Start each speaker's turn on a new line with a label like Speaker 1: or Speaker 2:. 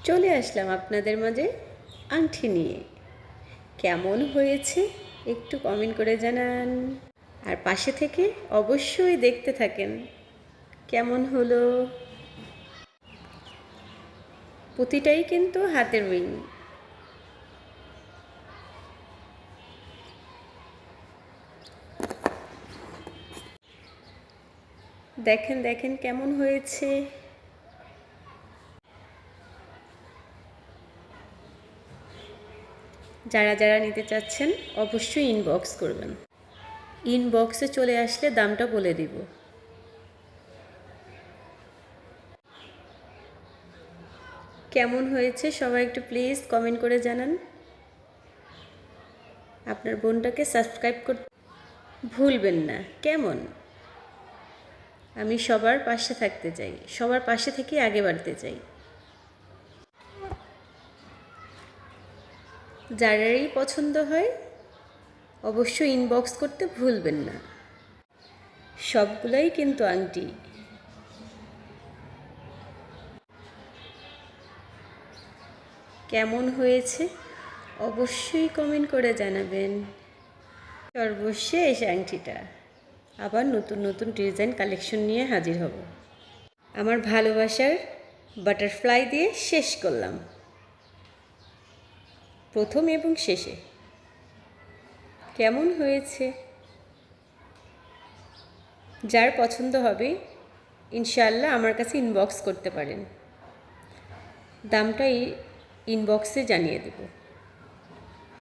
Speaker 1: চলে আসলাম আপনাদের মাঝে আংটি নিয়ে। কেমন হয়েছে একটু কমেন্ট করে জানান, আর পাশে থেকে অবশ্যই দেখতে থাকেন কেমন হলো। প্রতিটাই কিন্তু হাতের রিং। দেখেন দেখেন কেমন হয়েছে। যারা যারা নিতে চাচ্ছেন অবশ্যই ইনবক্স করবেন। ইনবক্সে চলে আসলে দামটা বলে দিব। কেমন হয়েছে সবাই একটু প্লিজ কমেন্ট করে জানান। আপনার বোনটাকে সাবস্ক্রাইব করতে ভুলবেন না। কেমন? আমি সবার পাশে থাকতে চাই, সবার পাশে থেকে আগে বাড়তে চাই। যারারই পছন্দ হয় অবশ্যই ইনবক্স করতে ভুলবেন না। সবগুলাই কিন্তু আংটি। কেমন হয়েছে অবশ্যই কমেন্ট করে জানাবেন। সর্বশেষ আংটিটা আবার নতুন নতুন ডিজাইন কালেকশন নিয়ে হাজির হব। আমার ভালোবাসার বাটারফ্লাই দিয়ে শেষ করলাম, প্রথম এবং শেষে। কেমন হয়েছে? যার পছন্দ হবে ইনশাআল্লাহ আমার কাছে ইনবক্স করতে পারেন। দামটা ইনবক্সে জানিয়ে দেব।